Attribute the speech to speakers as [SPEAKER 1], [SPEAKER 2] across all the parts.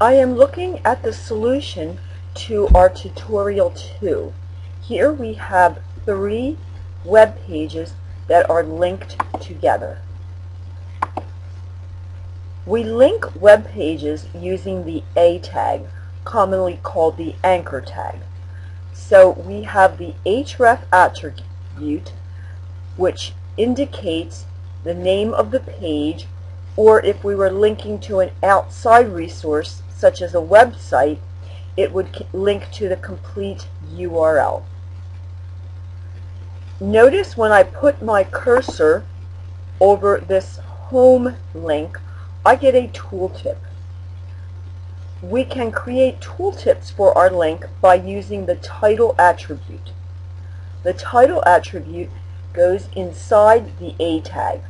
[SPEAKER 1] I am looking at the solution to our tutorial 2. Here we have 3 web pages that are linked together. We link web pages using the A tag, commonly called the anchor tag. So we have the href attribute, which indicates the name of the page, or if we were linking to an outside resource such as a website, it would link to the complete URL. Notice when I put my cursor over this home link, I get a tooltip. We can create tooltips for our link by using the title attribute. The title attribute goes inside the A tag.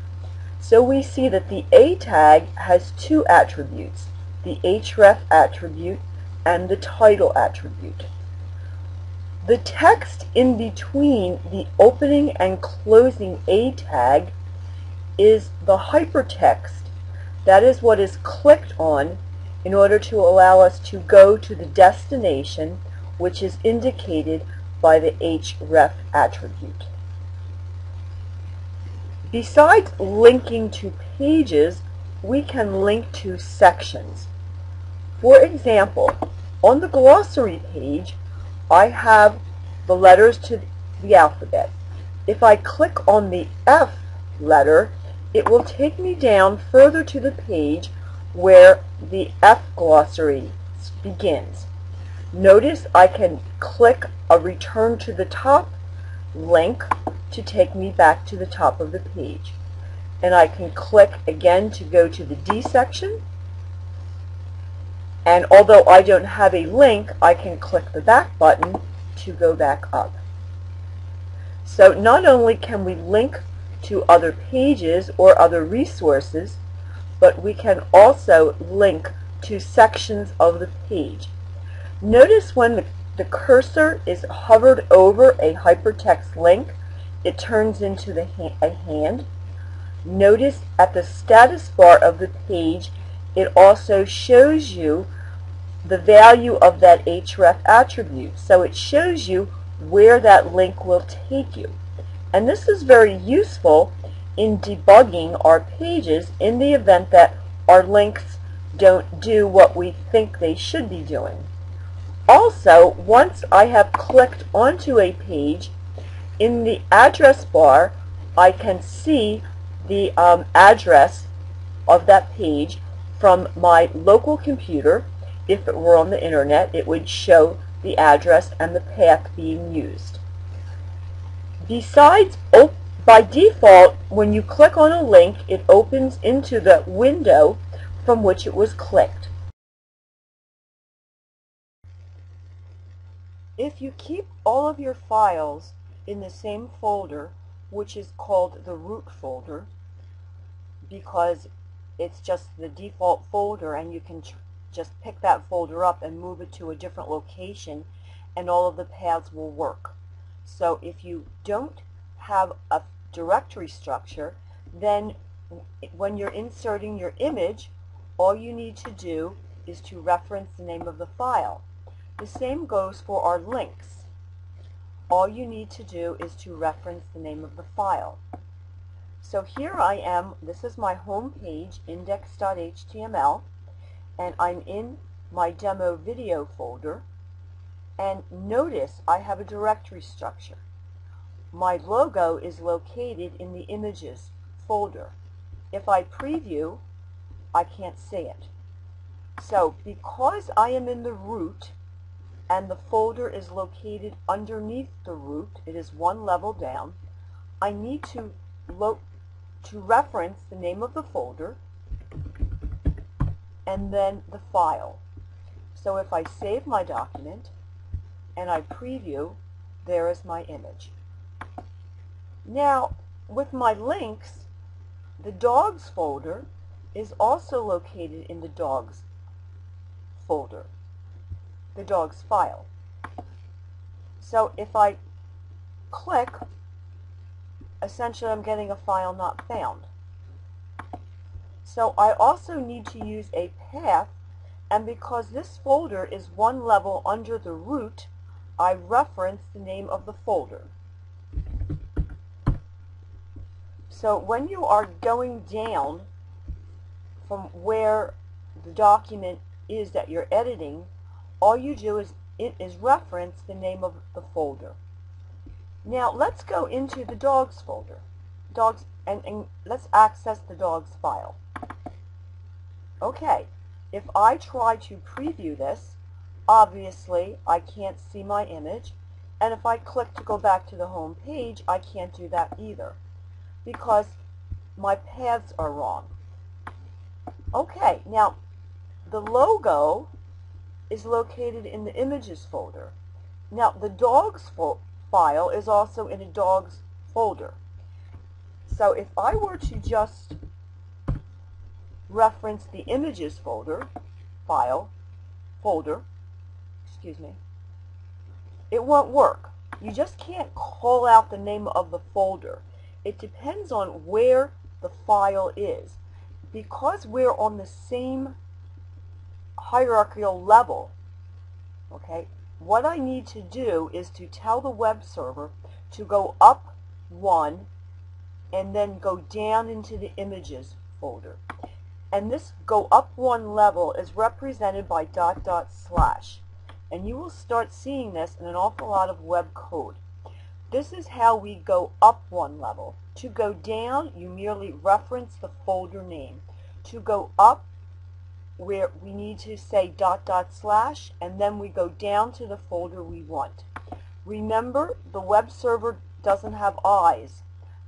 [SPEAKER 1] So we see that the A tag has 2 attributes, the href attribute and the title attribute. The text in between the opening and closing A tag is the hypertext. That is what is clicked on in order to allow us to go to the destination, which is indicated by the href attribute. Besides linking to pages, we can link to sections. For example, on the glossary page, I have the letters to the alphabet. If I click on the F letter, it will take me down further to the page where the F glossary begins. Notice I can click a return to the top link to take me back to the top of the page. And I can click again to go to the D section. And although I don't have a link, I can click the back button to go back up. So not only can we link to other pages or other resources, but we can also link to sections of the page. Notice when the cursor is hovered over a hypertext link, it turns into a hand. Notice at the status bar of the page, it also shows you the value of that href attribute. So it shows you where that link will take you. And this is very useful in debugging our pages in the event that our links don't do what we think they should be doing. Also, once I have clicked onto a page, in the address bar, I can see the address of that page from my local computer. If it were on the internet, it would show the address and the path being used. Besides, by default, when you click on a link, it opens into the window from which it was clicked. If you keep all of your files in the same folder, which is called the root folder, because it's just the default folder and you can just pick that folder up and move it to a different location and all of the paths will work. So if you don't have a directory structure, then when you're inserting your image, all you need to do is to reference the name of the file. The same goes for our links. All you need to do is to reference the name of the file. So here I am, this is my home page, index.html, and I'm in my demo video folder, and notice I have a directory structure. My logo is located in the images folder. If I preview, I can't see it. So because I am in the root and the folder is located underneath the root, it is one level down, I need to reference the name of the folder and then the file. So if I save my document and I preview, there is my image. Now, with my links, the dogs folder is also located in the dogs folder, the dogs file. So if I click, essentially I'm getting a file not found. So I also need to use a path And because this folder is one level under the root, I reference the name of the folder. So when you are going down from where the document is that you're editing, all you do is reference the name of the folder. Now let's go into the dogs folder. Dogs, and let's access the dogs file. Okay, if I try to preview this, obviously I can't see my image, and if I click to go back to the home page, I can't do that either because my paths are wrong. Okay, now the logo is located in the images folder. Now the dogs file is also in a dogs folder. So if I were to just reference the images folder, it won't work. You just can't call out the name of the folder. It depends on where the file is. Because we're on the same hierarchical level, okay, what I need to do is to tell the web server to go up one and then go down into the images folder. And this go up one level is represented by ... And you will start seeing this in an awful lot of web code. This is how we go up one level. To go down, you merely reference the folder name. To go up, where we need to say ... and then we go down to the folder we want. Remember, the web server doesn't have eyes.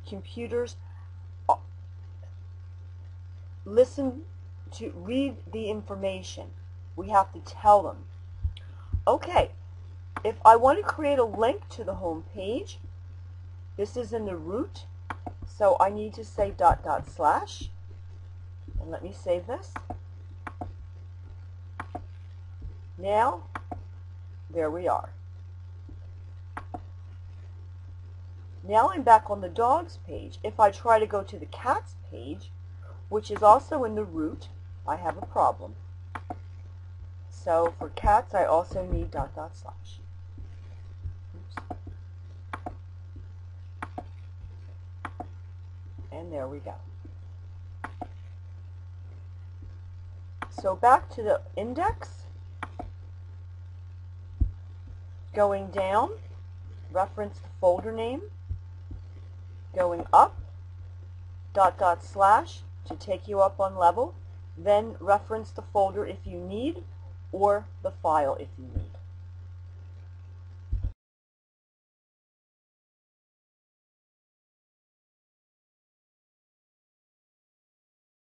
[SPEAKER 1] Computers listen to read the information. We have to tell them. Okay, if I want to create a link to the home page, this is in the root, so I need to say ... and let me save this. Now, there we are. Now I'm back on the dogs page. If I try to go to the cats page, which is also in the root, I have a problem. So for cats, I also need ... Oops. And there we go. So back to the index. Going down, reference the folder name. Going up, ... to take you up one level. Then reference the folder if you need, or the file if you need.